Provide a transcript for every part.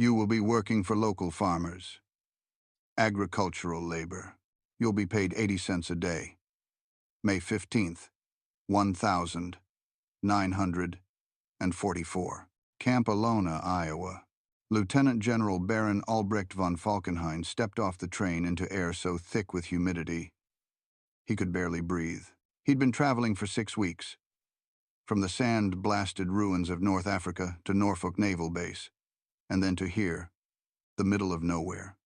You will be working for local farmers. Agricultural labor. You'll be paid 80 cents a day. May 15th, 1944. Camp Alona, Iowa. Lieutenant General Baron Albrecht von Falkenhayn stepped off the train into air so thick with humidity he could barely breathe. He'd been traveling for 6 weeks, from the sand-blasted ruins of North Africa to Norfolk Naval Base, and then to here, the middle of nowhere.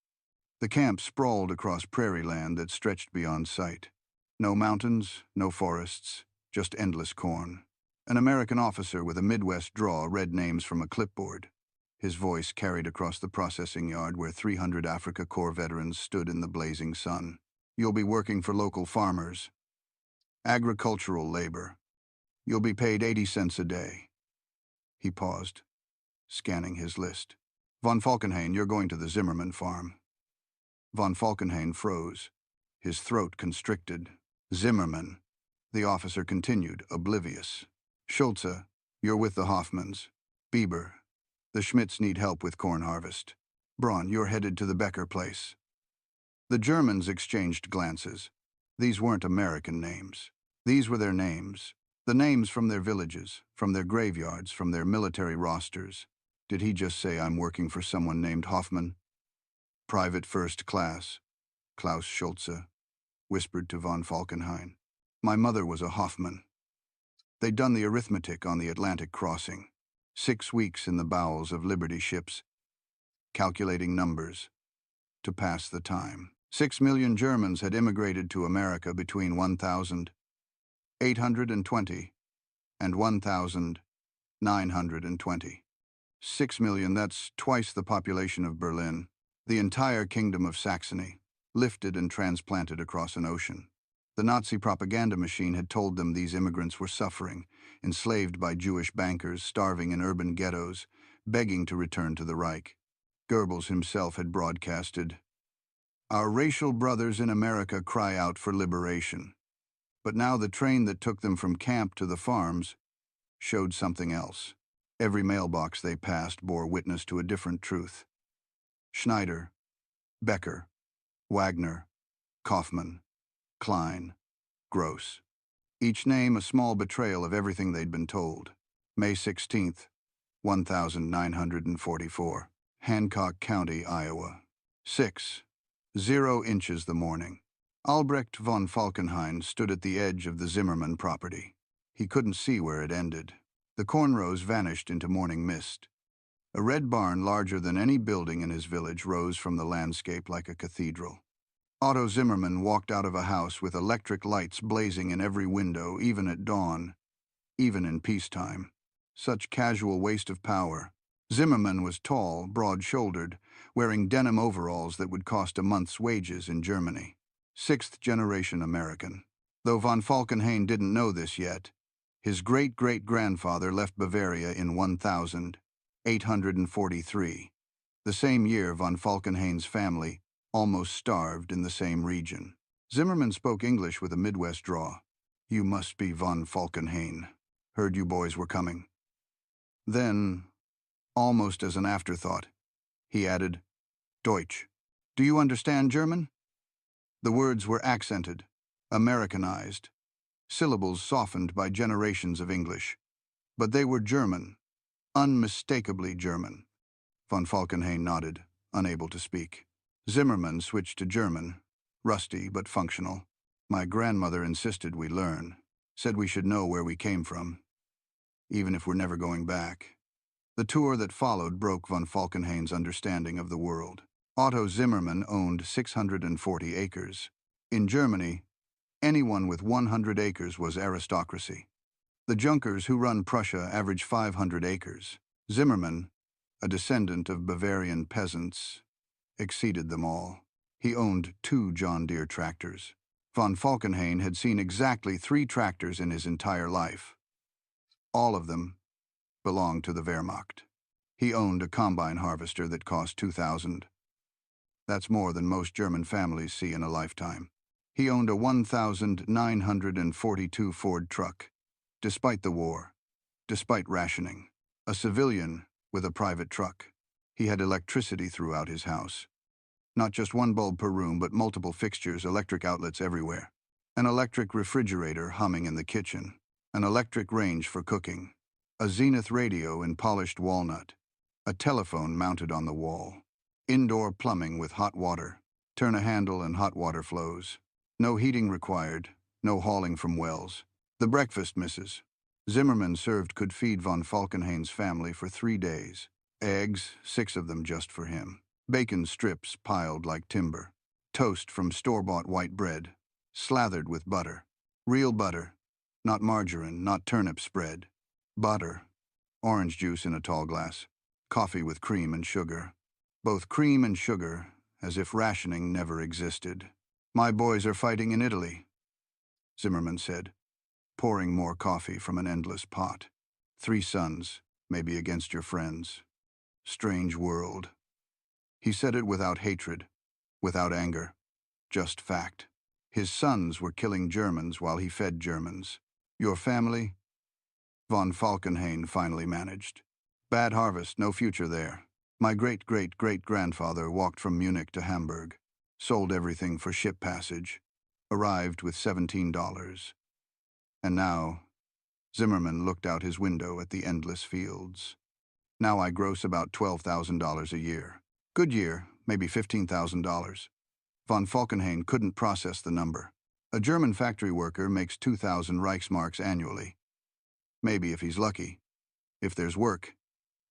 The camp sprawled across prairie land that stretched beyond sight. No mountains, no forests, just endless corn. An American officer with a Midwest drawl read names from a clipboard. His voice carried across the processing yard where 300 Afrika Korps veterans stood in the blazing sun. You'll be working for local farmers. Agricultural labor. You'll be paid 80 cents a day. He paused, scanning his list. Von Falkenhayn, you're going to the Zimmermann farm. Von Falkenhayn froze, his throat constricted. Zimmermann, the officer continued, oblivious. Schulze, you're with the Hoffmans. Bieber, the Schmidts need help with corn harvest. Braun, you're headed to the Becker place. The Germans exchanged glances. These weren't American names. These were their names. The names from their villages, from their graveyards, from their military rosters. Did he just say, I'm working for someone named Hoffman? Private First Class, Klaus Schulze whispered to von Falkenhayn. My mother was a Hoffman. They'd done the arithmetic on the Atlantic crossing. 6 weeks in the bowels of Liberty ships, calculating numbers to pass the time. 6 million Germans had immigrated to America between 1,820 and 1,920. 6 million, that's twice the population of Berlin. The entire kingdom of Saxony, lifted and transplanted across an ocean. The Nazi propaganda machine had told them these immigrants were suffering, enslaved by Jewish bankers, starving in urban ghettos, begging to return to the Reich. Goebbels himself had broadcasted, Our racial brothers in America cry out for liberation. But now the train that took them from camp to the farms showed something else. Every mailbox they passed bore witness to a different truth. Schneider, Becker, Wagner, Kaufmann, Klein, Gross. Each name a small betrayal of everything they'd been told. May 16th, 1944. Hancock County, Iowa. 6:00 inches the morning. Albrecht von Falkenhayn stood at the edge of the Zimmermann property. He couldn't see where it ended. The cornrows vanished into morning mist. A red barn larger than any building in his village rose from the landscape like a cathedral. Otto Zimmermann walked out of a house with electric lights blazing in every window, even at dawn, even in peacetime. Such casual waste of power. Zimmermann was tall, broad-shouldered, wearing denim overalls that would cost a month's wages in Germany. 6th-generation American. Though von Falkenhayn didn't know this yet, his great-great-grandfather left Bavaria in 1843, the same year von Falkenhayn's family almost starved in the same region. Zimmermann spoke English with a Midwest drawl. You must be von Falkenhayn. Heard you boys were coming. Then, almost as an afterthought, he added, Deutsch. Do you understand German? The words were accented, Americanized, syllables softened by generations of English. But they were German, unmistakably German. Von Falkenhayn nodded, unable to speak. Zimmermann switched to German, rusty but functional. My grandmother insisted we learn, said we should know where we came from, even if we're never going back. The tour that followed broke von Falkenhayn's understanding of the world. Otto Zimmermann owned 640 acres. In Germany, anyone with 100 acres was aristocracy. The Junkers who run Prussia average 500 acres. Zimmermann, a descendant of Bavarian peasants, exceeded them all. He owned 2 John Deere tractors. Von Falkenhayn had seen exactly 3 tractors in his entire life. All of them belonged to the Wehrmacht. He owned a combine harvester that cost $2,000. That's more than most German families see in a lifetime. He owned a 1942 Ford truck. Despite the war, despite rationing, a civilian with a private truck. He had electricity throughout his house. Not just one bulb per room, but multiple fixtures, electric outlets everywhere. An electric refrigerator humming in the kitchen. An electric range for cooking. A Zenith radio in polished walnut. A telephone mounted on the wall. Indoor plumbing with hot water. Turn a handle and hot water flows. No heating required. No hauling from wells. The breakfast, Mrs. Zimmermann served could feed von Falkenhayn's family for 3 days. Eggs, 6 of them just for him. Bacon strips piled like timber. Toast from store-bought white bread, slathered with butter. Real butter, not margarine, not turnip spread. Butter. Orange juice in a tall glass. Coffee with cream and sugar. Both cream and sugar, as if rationing never existed. "My boys are fighting in Italy," Zimmermann said, pouring more coffee from an endless pot. 3 sons, maybe against your friends. Strange world. He said it without hatred, without anger, just fact. His sons were killing Germans while he fed Germans. "Your family?" Von Falkenhayn finally managed. "Bad harvest, no future there. My great-great-great-grandfather walked from Munich to Hamburg, sold everything for ship passage, arrived with $17. And now," Zimmermann looked out his window at the endless fields. "Now I gross about $12,000 a year. Good year, maybe $15,000. Von Falkenhayn couldn't process the number. A German factory worker makes 2,000 Reichsmarks annually. Maybe if he's lucky. If there's work.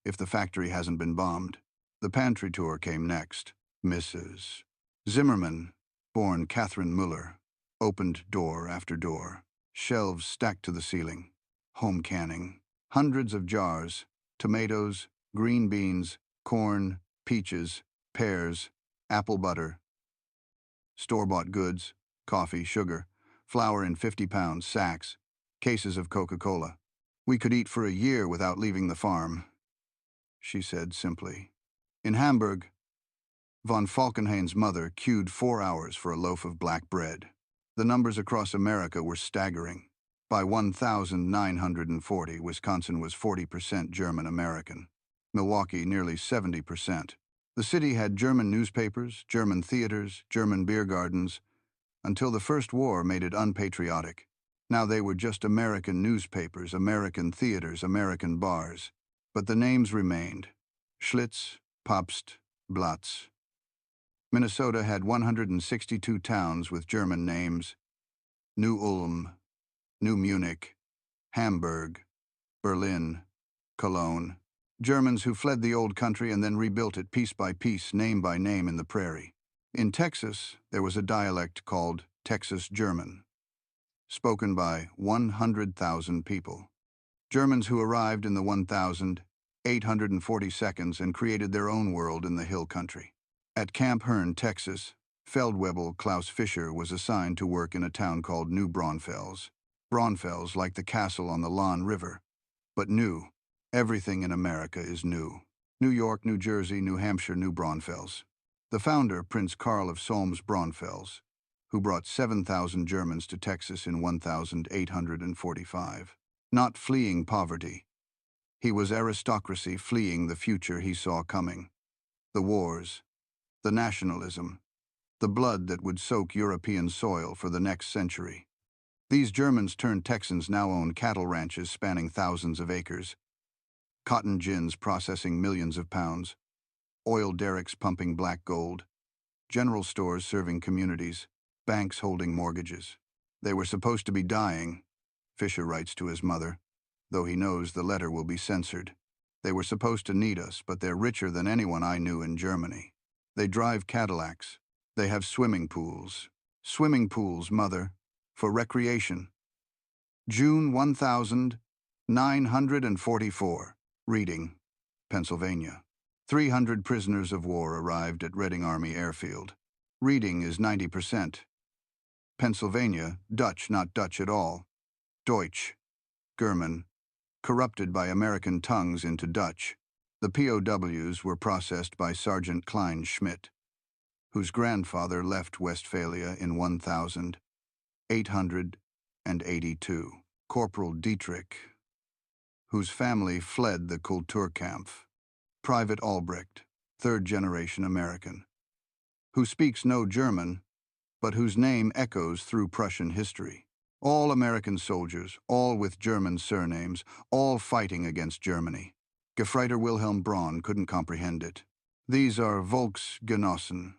If the factory hasn't been bombed." The pantry tour came next. Mrs. Zimmermann, born Catherine Müller, opened door after door. Shelves stacked to the ceiling. Home canning. Hundreds of jars. Tomatoes, green beans, corn, peaches, pears, apple butter. Store-bought goods, coffee, sugar, flour in 50-pound sacks, cases of Coca-Cola. "We could eat for a year without leaving the farm," she said simply. In Hamburg, von Falkenhayn's mother queued 4 hours for a loaf of black bread. The numbers across America were staggering. By 1940, Wisconsin was 40% German-American. Milwaukee, nearly 70%. The city had German newspapers, German theaters, German beer gardens, until the First War made it unpatriotic. Now they were just American newspapers, American theaters, American bars. But the names remained. Schlitz, Pabst, Blatz. Minnesota had 162 towns with German names. New Ulm, New Munich, Hamburg, Berlin, Cologne. Germans who fled the old country and then rebuilt it piece by piece, name by name in the prairie. In Texas, there was a dialect called Texas German, spoken by 100,000 people. Germans who arrived in the 1,842nd and created their own world in the hill country. At Camp Hearn, Texas, Feldwebel Klaus Fischer was assigned to work in a town called New Braunfels. Braunfels like the castle on the Lahn River. But new. Everything in America is new. New York, New Jersey, New Hampshire, New Braunfels. The founder, Prince Karl of Solms-Braunfels, who brought 7,000 Germans to Texas in 1845. Not fleeing poverty. He was aristocracy fleeing the future he saw coming. The wars, the nationalism, the blood that would soak European soil for the next century. These Germans turned Texans now own cattle ranches spanning thousands of acres, cotton gins processing millions of pounds, oil derricks pumping black gold, general stores serving communities, banks holding mortgages. They were supposed to be dying, Fisher writes to his mother, though he knows the letter will be censored. They were supposed to need us, but they're richer than anyone I knew in Germany. They drive Cadillacs. They have swimming pools. Swimming pools, mother, for recreation. June 1944. Reading, Pennsylvania. 300 prisoners of war arrived at Reading Army Airfield. Reading is 90%. Pennsylvania, Dutch, not Dutch at all. Deutsch, German, corrupted by American tongues into Dutch. The POWs were processed by Sergeant Klein Schmidt, whose grandfather left Westphalia in 1882. Corporal Dietrich, whose family fled the Kulturkampf. Private Albrecht, third-generation American, who speaks no German, but whose name echoes through Prussian history. All American soldiers, all with German surnames, all fighting against Germany. Gefreiter Wilhelm Braun couldn't comprehend it. These are Volksgenossen,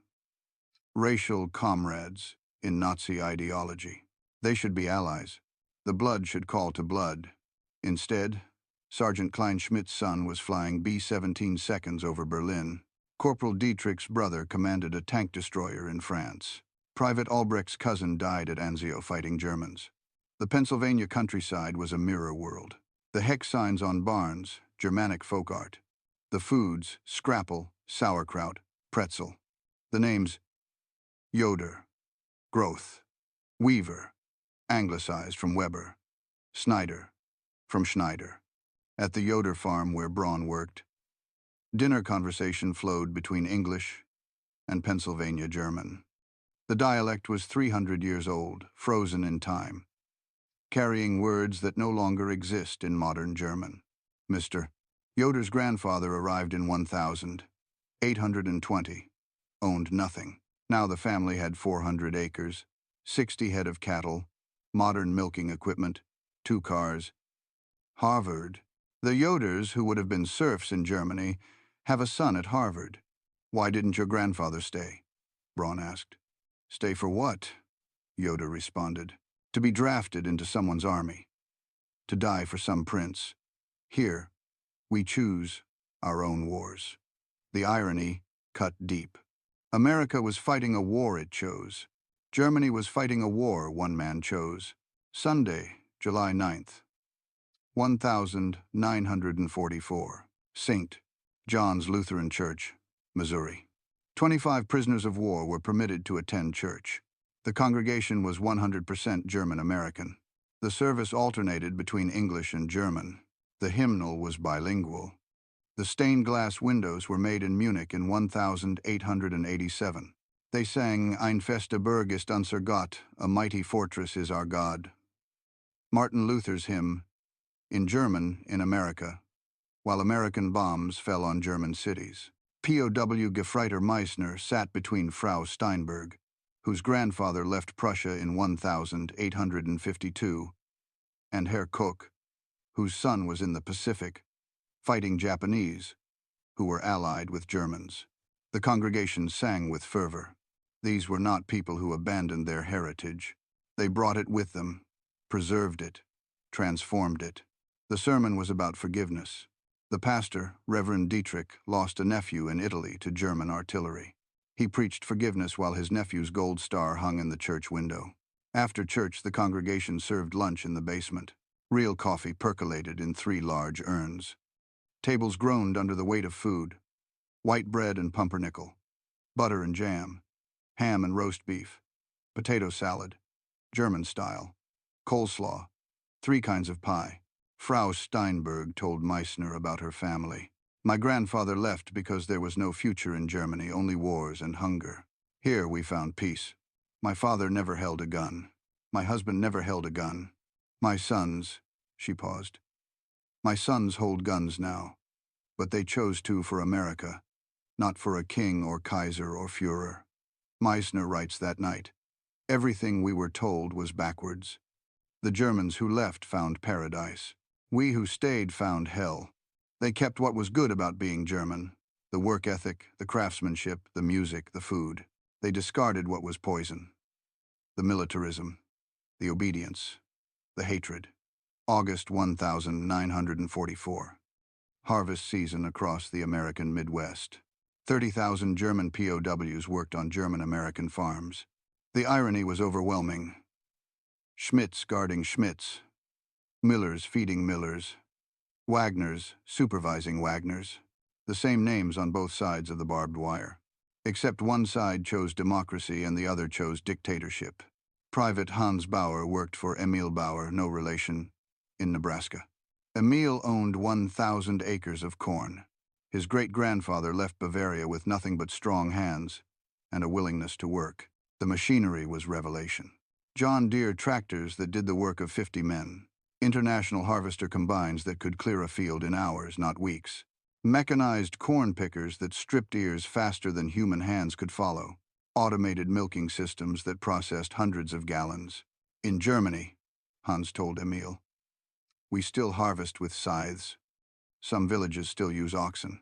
racial comrades in Nazi ideology. They should be allies. The blood should call to blood. Instead, Sergeant Klein-Schmidt's son was flying B-17 seconds over Berlin. Corporal Dietrich's brother commanded a tank destroyer in France. Private Albrecht's cousin died at Anzio fighting Germans. The Pennsylvania countryside was a mirror world. The hex signs on barns, Germanic folk art. The foods, scrapple, sauerkraut, pretzel. The names, Yoder, Groth, Weaver, anglicized from Weber, Snyder, from Schneider. At the Yoder farm where Braun worked, dinner conversation flowed between English and Pennsylvania German. The dialect was 300 years old, frozen in time, carrying words that no longer exist in modern German. Mr. Yoder's grandfather arrived in 1820, owned nothing. Now the family had 400 acres, 60 head of cattle, modern milking equipment, 2 cars. Harvard. The Yoders, who would have been serfs in Germany, have a son at Harvard. Why didn't your grandfather stay? Braun asked. Stay for what? Yoder responded. To be drafted into someone's army. To die for some prince. Here, we choose our own wars. The irony cut deep. America was fighting a war it chose. Germany was fighting a war one man chose. Sunday, July 9th. 1944. St. John's Lutheran Church, Missouri. 25 prisoners of war were permitted to attend church. The congregation was 100% German-American. The service alternated between English and German. The hymnal was bilingual. The stained glass windows were made in Munich in 1887. They sang Ein feste Burg ist unser Gott, a mighty fortress is our God. Martin Luther's hymn, in German in America, while American bombs fell on German cities. POW Gefreiter Meissner sat between Frau Steinberg, whose grandfather left Prussia in 1852, and Herr Koch, whose son was in the Pacific, fighting Japanese, who were allied with Germans. The congregation sang with fervor. These were not people who abandoned their heritage. They brought it with them, preserved it, transformed it. The sermon was about forgiveness. The pastor, Reverend Dietrich, lost a nephew in Italy to German artillery. He preached forgiveness while his nephew's gold star hung in the church window. After church, the congregation served lunch in the basement. Real coffee percolated in 3 large urns. Tables groaned under the weight of food. White bread and pumpernickel, butter and jam, ham and roast beef, potato salad, German style, coleslaw, 3 kinds of pie. Frau Steinberg told Meissner about her family. My grandfather left because there was no future in Germany, only wars and hunger. Here we found peace. My father never held a gun. My husband never held a gun. My sons, she paused. My sons hold guns now, but they chose to for America, not for a king or Kaiser or Führer. Meissner writes that night, everything we were told was backwards. The Germans who left found paradise. We who stayed found hell. They kept what was good about being German, the work ethic, the craftsmanship, the music, the food. They discarded what was poison. The militarism, the obedience, the hatred. August 1944. Harvest season across the American Midwest. 30,000 German POWs worked on German-American farms. The irony was overwhelming. Schmidts guarding Schmidts, Millers feeding Millers, Wagners supervising Wagners, the same names on both sides of the barbed wire. Except one side chose democracy and the other chose dictatorship. Private Hans Bauer worked for Emil Bauer, no relation, in Nebraska. Emil owned 1,000 acres of corn. His great-grandfather left Bavaria with nothing but strong hands and a willingness to work. The machinery was revelation. John Deere tractors that did the work of 50 men. International harvester combines that could clear a field in hours, not weeks. Mechanized corn pickers that stripped ears faster than human hands could follow. Automated milking systems that processed hundreds of gallons. In Germany, Hans told Emil, we still harvest with scythes. Some villages still use oxen.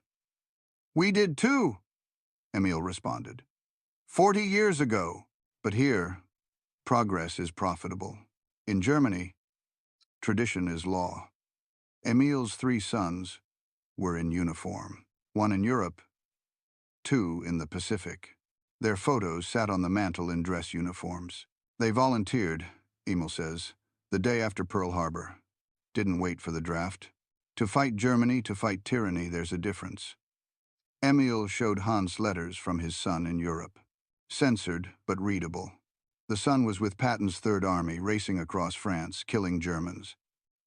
We did too, Emil responded. 40 years ago. But here, progress is profitable. In Germany, tradition is law. Emil's 3 sons were in uniform. 1 in Europe, 2 in the Pacific. Their photos sat on the mantel in dress uniforms. They volunteered, Emil says, the day after Pearl Harbor. Didn't wait for the draft. To fight Germany, to fight tyranny, there's a difference. Emil showed Hans letters from his son in Europe. Censored, but readable. The son was with Patton's Third Army, racing across France, killing Germans.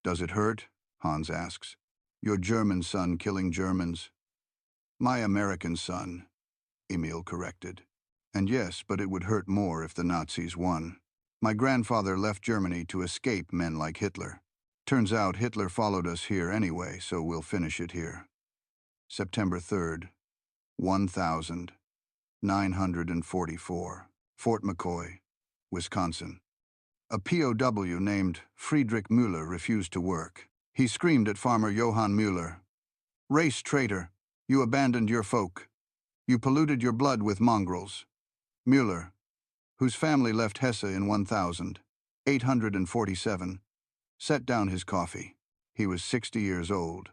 Does it hurt? Hans asks. Your German son killing Germans? My American son, Emil corrected. And yes, but it would hurt more if the Nazis won. My grandfather left Germany to escape men like Hitler. Turns out Hitler followed us here anyway, so we'll finish it here. September 3rd, 1944. Fort McCoy, Wisconsin. A POW named Friedrich Müller refused to work. He screamed at farmer Johann Müller, "Race traitor, you abandoned your folk. You polluted your blood with mongrels." Müller, whose family left Hesse in 1847, set down his coffee. He was 60 years old.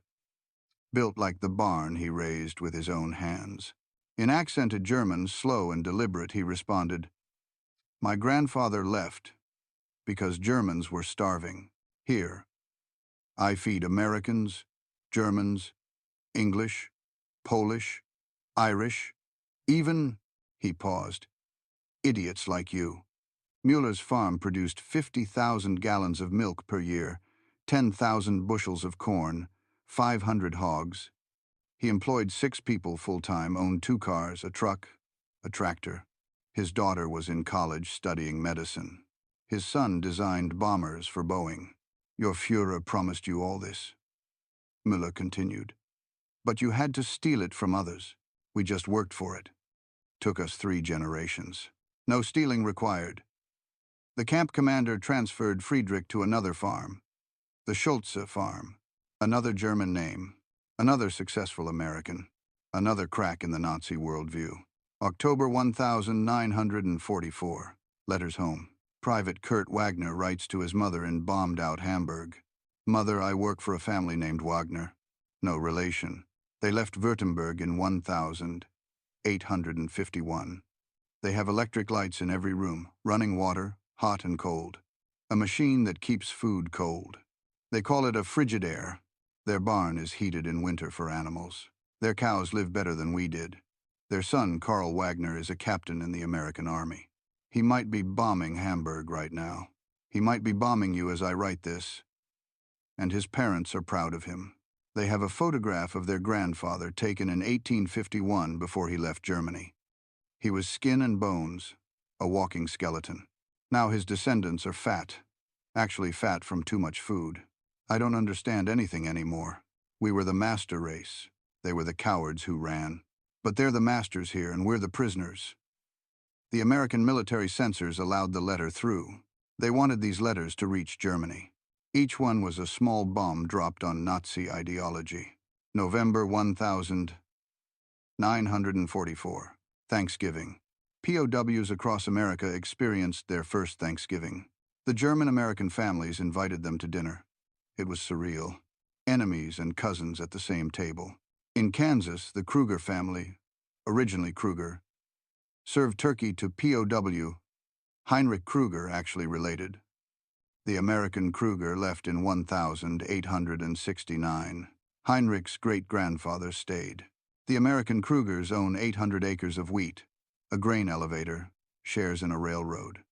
Built like the barn he raised with his own hands. In accented German, slow and deliberate, he responded, "My grandfather left because Germans were starving. Here, I feed Americans, Germans, English, Polish, Irish, even," he paused, "idiots like you." Müller's farm produced 50,000 gallons of milk per year, 10,000 bushels of corn, 500 hogs. He employed 6 people full-time, owned 2 cars, a truck, a tractor. His daughter was in college studying medicine. His son designed bombers for Boeing. Your Führer promised you all this, Müller continued. But you had to steal it from others. We just worked for it. Took us 3 generations. No stealing required. The camp commander transferred Friedrich to another farm, the Schulze farm, another German name, another successful American, another crack in the Nazi worldview. October 1944. Letters home. Private Kurt Wagner writes to his mother in bombed-out Hamburg. Mother, I work for a family named Wagner. No relation. They left Württemberg in 1851. They have electric lights in every room, running water, hot and cold. A machine that keeps food cold. They call it a Frigidaire. Their barn is heated in winter for animals. Their cows live better than we did. Their son, Karl Wagner, is a captain in the American Army. He might be bombing Hamburg right now. He might be bombing you as I write this. And his parents are proud of him. They have a photograph of their grandfather taken in 1851 before he left Germany. He was skin and bones, a walking skeleton. Now his descendants are fat, actually fat from too much food. I don't understand anything anymore. We were the master race. They were the cowards who ran. But they're the masters here, and we're the prisoners. The American military censors allowed the letter through. They wanted these letters to reach Germany. Each one was a small bomb dropped on Nazi ideology. November 1944. Thanksgiving. POWs across America experienced their first Thanksgiving. The German-American families invited them to dinner. It was surreal. Enemies and cousins at the same table. In Kansas, the Kruger family, originally Kruger, served turkey to POW. Heinrich Kruger actually related. The American Kruger left in 1869. Heinrich's great-grandfather stayed. The American Krugers own 800 acres of wheat, a grain elevator, shares in a railroad.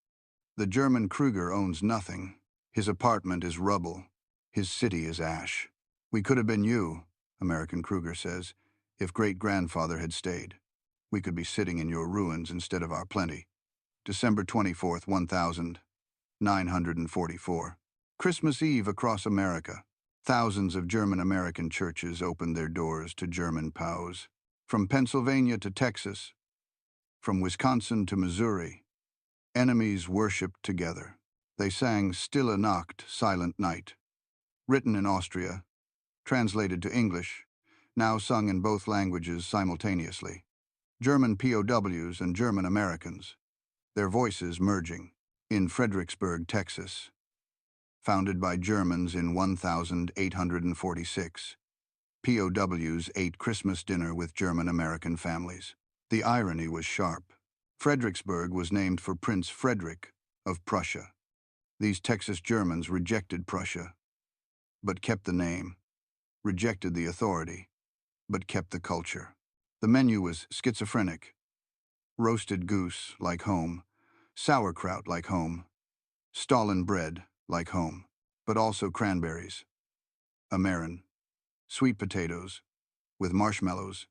The German Kruger owns nothing. His apartment is rubble. His city is ash. We could have been you, American Kruger says, if great-grandfather had stayed. We could be sitting in your ruins instead of our plenty. December 24th, 1944. Christmas Eve across America. Thousands of German-American churches opened their doors to German POWs. From Pennsylvania to Texas, from Wisconsin to Missouri, enemies worshipped together. They sang Stille Nacht, Silent Night, written in Austria, translated to English, now sung in both languages simultaneously. German POWs and German Americans, their voices merging, in Fredericksburg, Texas. Founded by Germans in 1846, POWs ate Christmas dinner with German-American families. The irony was sharp. Fredericksburg was named for Prince Frederick of Prussia. These Texas Germans rejected Prussia, but kept the name, rejected the authority, but kept the culture. The menu was schizophrenic. Roasted goose, like home. Sauerkraut, like home. Stalin bread, like home. But also cranberries. American. Sweet potatoes, with marshmallows.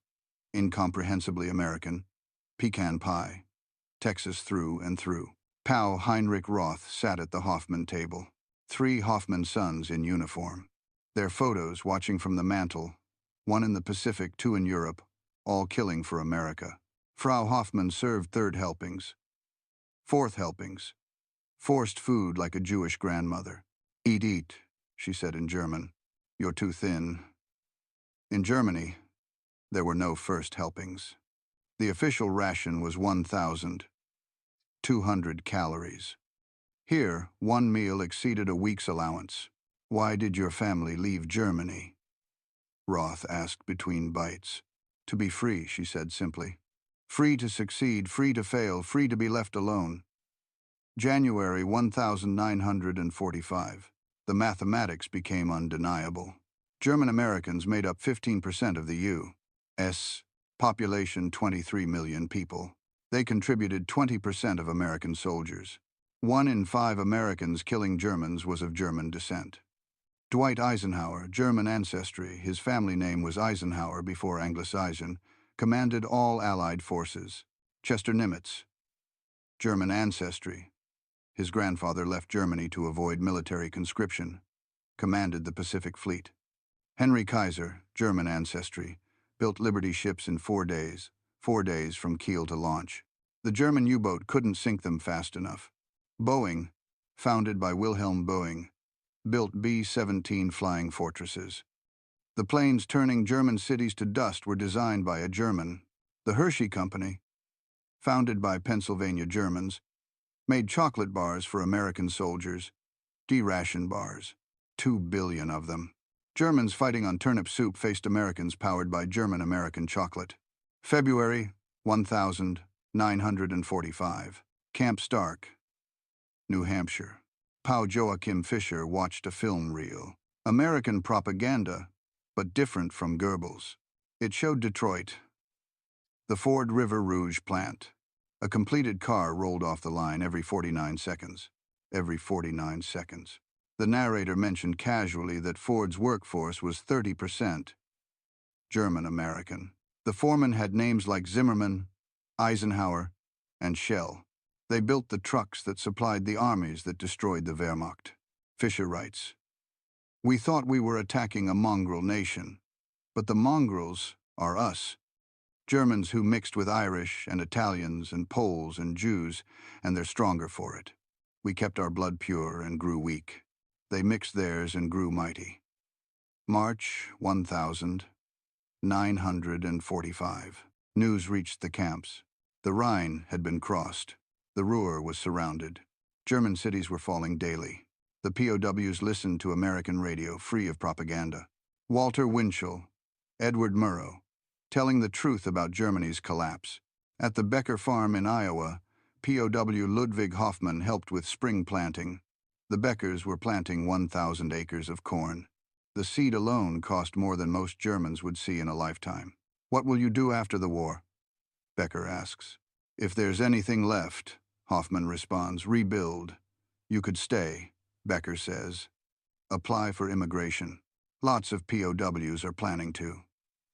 Incomprehensibly American. Pecan pie. Texas through and through. Pau Heinrich Roth sat at the Hoffman table. 3 Hoffman sons in uniform. Their photos watching from the mantel, 1 in the Pacific, 2 in Europe, all killing for America. Frau Hoffman served 3rd helpings. 4th helpings. Forced food like a Jewish grandmother. Eat, eat, she said in German. You're too thin. In Germany, there were no first helpings. The official ration was 1,200 calories. Here, 1 meal exceeded a week's allowance. Why did your family leave Germany? Roth asked between bites. To be free, she said simply. Free to succeed, free to fail, free to be left alone. January 1945. The mathematics became undeniable. German Americans made up 15% of the U.S. population, 23 million people. They contributed 20% of American soldiers. 1 in 5 Americans killing Germans was of German descent. Dwight Eisenhower, German ancestry, his family name was Eisenhower before Anglicization, commanded all Allied forces. Chester Nimitz, German ancestry. His grandfather left Germany to avoid military conscription, commanded the Pacific Fleet. Henry Kaiser, German ancestry, built Liberty ships in 4 days, 4 days from keel to launch. The German U-boat couldn't sink them fast enough. Boeing, founded by Wilhelm Boeing, built B-17 flying fortresses. The planes turning German cities to dust were designed by a German. The Hershey Company, founded by Pennsylvania Germans, made chocolate bars for American soldiers, D-ration bars, 2 billion of them. Germans fighting on turnip soup faced Americans powered by German-American chocolate. February 1945. Camp Stark, New Hampshire. Pau Joachim Fischer watched a film reel. American propaganda, but different from Goebbels. It showed Detroit, the Ford River Rouge plant. A completed car rolled off the line every 49 seconds. Every 49 seconds. The narrator mentioned casually that Ford's workforce was 30% German-American. The foremen had names like Zimmermann, Eisenhower, and Shell. They built the trucks that supplied the armies that destroyed the Wehrmacht. Fischer writes, "We thought we were attacking a mongrel nation, but the mongrels are us. Germans who mixed with Irish and Italians and Poles and Jews, and they're stronger for it. We kept our blood pure and grew weak. They mixed theirs and grew mighty." March 1945. News reached the camps. The Rhine had been crossed. The Ruhr was surrounded. German cities were falling daily. The POWs listened to American radio, free of propaganda. Walter Winchell, Edward Murrow, telling the truth about Germany's collapse. At the Becker farm in Iowa, POW Ludwig Hoffman helped with spring planting. The Beckers were planting 1,000 acres of corn. The seed alone cost more than most Germans would see in a lifetime. "What will you do after the war?" Becker asks. "If there's anything left," Hoffman responds, "rebuild. You could stay," Becker says. "Apply for immigration. Lots of POWs are planning to."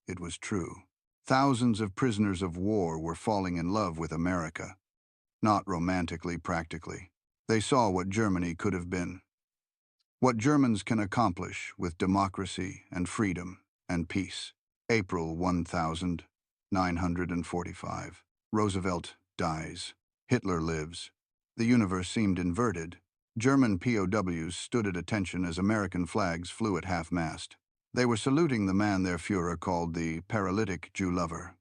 It was true. Thousands of prisoners of war were falling in love with America. Not romantically, practically. They saw what Germany could have been. What Germans can accomplish with democracy and freedom and peace. April 1945. Roosevelt dies. Hitler lives. The universe seemed inverted. German POWs stood at attention as American flags flew at half-mast. They were saluting the man their Führer called the paralytic Jew lover.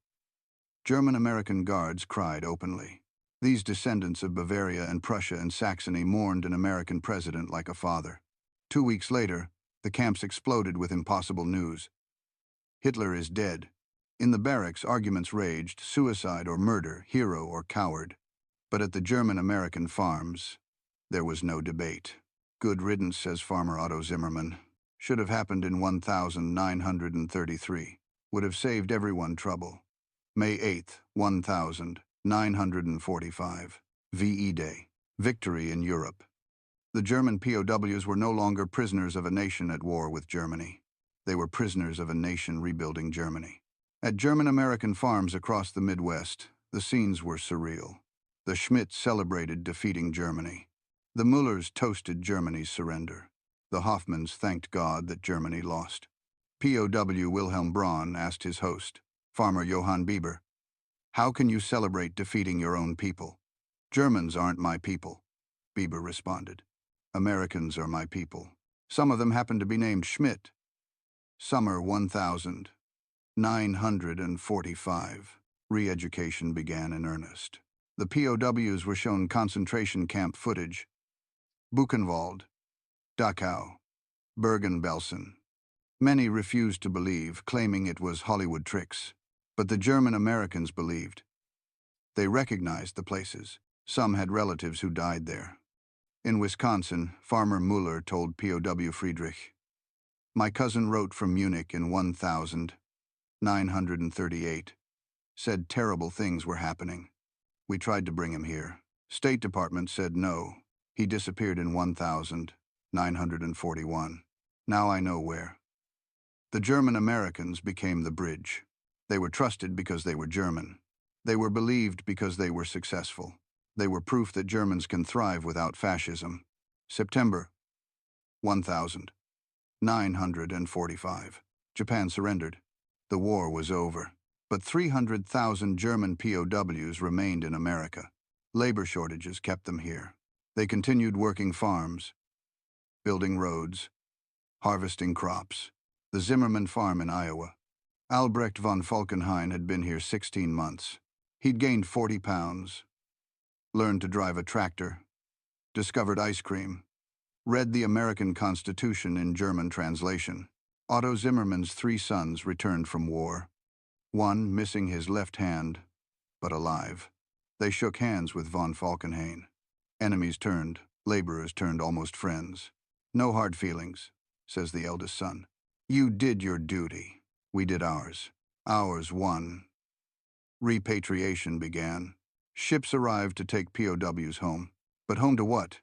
German-American guards cried openly. These descendants of Bavaria and Prussia and Saxony mourned an American president like a father. 2 weeks later, the camps exploded with impossible news. Hitler is dead. In the barracks, arguments raged, suicide or murder, hero or coward. But at the German-American farms, there was no debate. Good riddance, says farmer Otto Zimmermann. Should have happened in 1933. Would have saved everyone trouble. May 8, 1945. VE Day. Victory in Europe. The German POWs were no longer prisoners of a nation at war with Germany. They were prisoners of a nation rebuilding Germany. At German-American farms across the Midwest, the scenes were surreal. The Schmidts celebrated defeating Germany. The Müllers toasted Germany's surrender. The Hoffmans thanked God that Germany lost. POW Wilhelm Braun asked his host, farmer Johann Bieber, "How can you celebrate defeating your own people?" "Germans aren't my people," Bieber responded. "Americans are my people. Some of them happen to be named Schmidt." Summer 1945. Re-education began in earnest. The POWs were shown concentration camp footage. Buchenwald, Dachau, Bergen-Belsen. Many refused to believe, claiming it was Hollywood tricks. But the German Americans believed. They recognized the places. Some had relatives who died there. In Wisconsin, farmer Mueller told POW Friedrich, "My cousin wrote from Munich in 1938. Said terrible things were happening. We tried to bring him here. State Department said no. He disappeared in 1941. Now I know where." The German Americans became the bridge. They were trusted because they were German. They were believed because they were successful. They were proof that Germans can thrive without fascism. September 1945. Japan surrendered. The war was over. But 300,000 German POWs remained in America. Labor shortages kept them here. They continued working farms, building roads, harvesting crops. The Zimmermann farm in Iowa. Albrecht von Falkenhayn had been here 16 months. He'd gained 40 pounds, learned to drive a tractor, discovered ice cream, read the American Constitution in German translation. Otto Zimmermann's 3 sons returned from war. One missing his left hand, but alive. They shook hands with von Falkenhayn. Enemies turned, laborers turned almost friends. "No hard feelings," says the eldest son. "You did your duty. We did ours. Ours won." Repatriation began. Ships arrived to take POWs home. But home to what?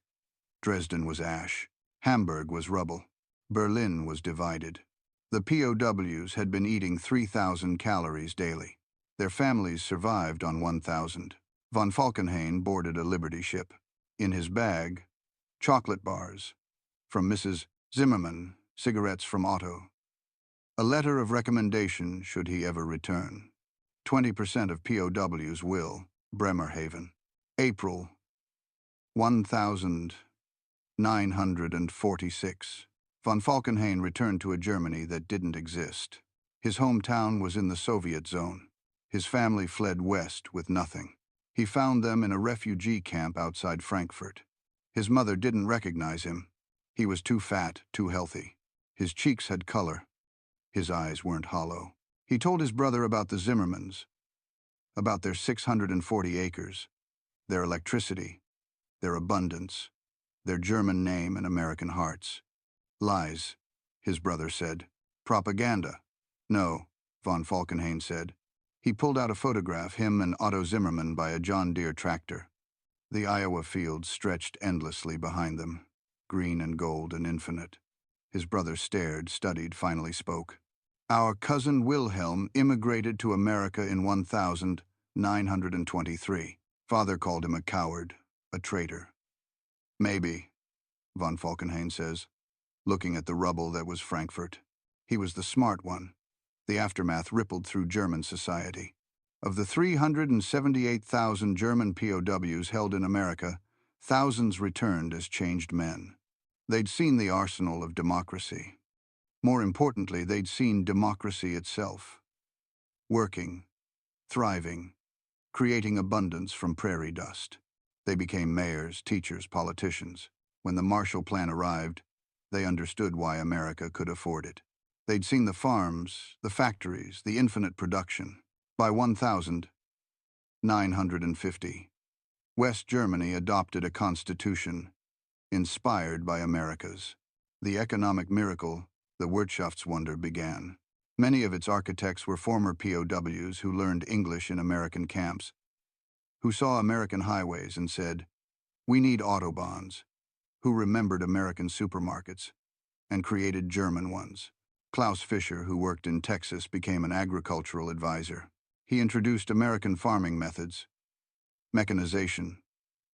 Dresden was ash. Hamburg was rubble. Berlin was divided. The POWs had been eating 3,000 calories daily. Their families survived on 1,000. Von Falkenhayn boarded a Liberty ship. In his bag, chocolate bars. From Mrs. Zimmermann, cigarettes from Otto. A letter of recommendation should he ever return. 20% of POWs will. Bremerhaven. April 1946. Von Falkenhayn returned to a Germany that didn't exist. His hometown was in the Soviet zone. His family fled west with nothing. He found them in a refugee camp outside Frankfurt. His mother didn't recognize him. He was too fat, too healthy. His cheeks had color. His eyes weren't hollow. He told his brother about the Zimmermans, about their 640 acres, their electricity, their abundance, their German name and American hearts. "Lies," his brother said. "Propaganda." "No," von Falkenhayn said. He pulled out a photograph, him and Otto Zimmermann by a John Deere tractor. The Iowa fields stretched endlessly behind them, green and gold and infinite. His brother stared, studied, finally spoke. "Our cousin Wilhelm immigrated to America in 1923. Father called him a coward, a traitor." "Maybe," von Falkenhayn says. looking at the rubble that was Frankfurt. He was the smart one. The aftermath rippled through German society. Of the 378,000 German POWs held in America, thousands returned as changed men. They'd seen the arsenal of democracy. More importantly, they'd seen democracy itself. Working, thriving, creating abundance from prairie dust. They became mayors, teachers, politicians. When the Marshall Plan arrived, they understood why America could afford it. They'd seen the farms, the factories, the infinite production. By 1950, West Germany adopted a constitution inspired by America's. The economic miracle, the Wirtschaftswunder, began. Many of its architects were former POWs who learned English in American camps, who saw American highways and said, "We need autobahns," who remembered American supermarkets and created German ones. Klaus Fischer, who worked in Texas, became an agricultural advisor. He introduced American farming methods, mechanization,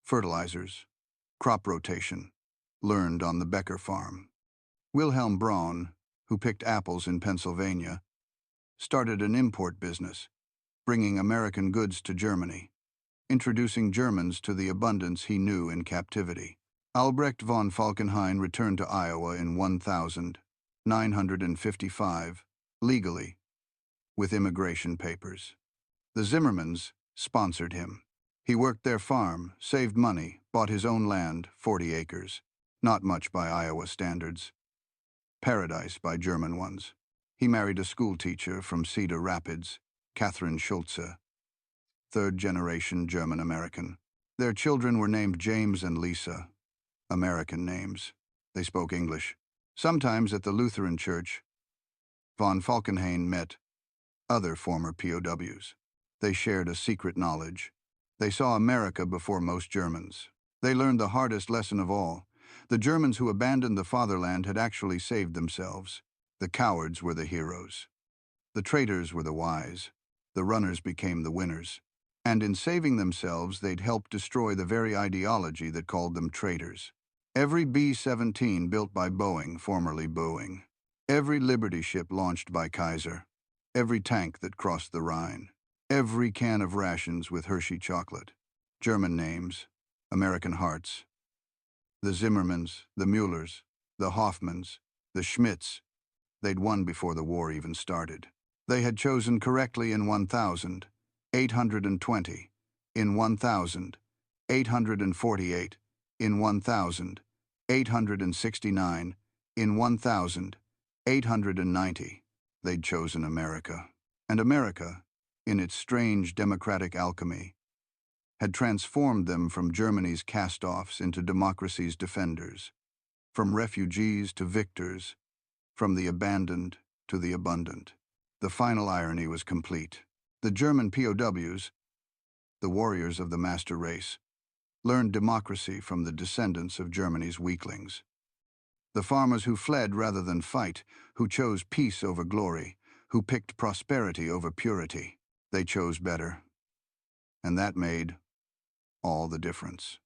fertilizers, crop rotation, learned on the Becker farm. Wilhelm Braun, who picked apples in Pennsylvania, started an import business, bringing American goods to Germany, introducing Germans to the abundance he knew in captivity. Albrecht von Falkenhayn returned to Iowa in 1955, legally, with immigration papers. The Zimmermans sponsored him. He worked their farm, saved money, bought his own land, 40 acres. Not much by Iowa standards. Paradise by German ones. He married a schoolteacher from Cedar Rapids, Catherine Schulze, third-generation German-American. Their children were named James and Lisa, American names. They spoke English. Sometimes at the Lutheran church, von Falkenhayn met other former POWs. They shared a secret knowledge. They saw America before most Germans. They learned the hardest lesson of all. The Germans who abandoned the fatherland had actually saved themselves. The cowards were the heroes. The traitors were the wise. The runners became the winners. And in saving themselves, they'd helped destroy the very ideology that called them traitors. Every B-17 built by Boeing, formerly Boeing. Every Liberty ship launched by Kaiser. Every tank that crossed the Rhine. Every can of rations with Hershey chocolate. German names, American hearts. The Zimmermans, the Muellers, the Hoffmans, the Schmidts. They'd won before the war even started. They had chosen correctly in 1,820, in 1,848, in 1,869, in 1,890. They'd chosen America. And America, in its strange democratic alchemy, had transformed them from Germany's cast-offs into democracy's defenders, from refugees to victors, from the abandoned to the abundant. The final irony was complete. The German POWs, the warriors of the master race, learned democracy from the descendants of Germany's weaklings. The farmers who fled rather than fight, who chose peace over glory, who picked prosperity over purity. They chose better. And that made all the difference.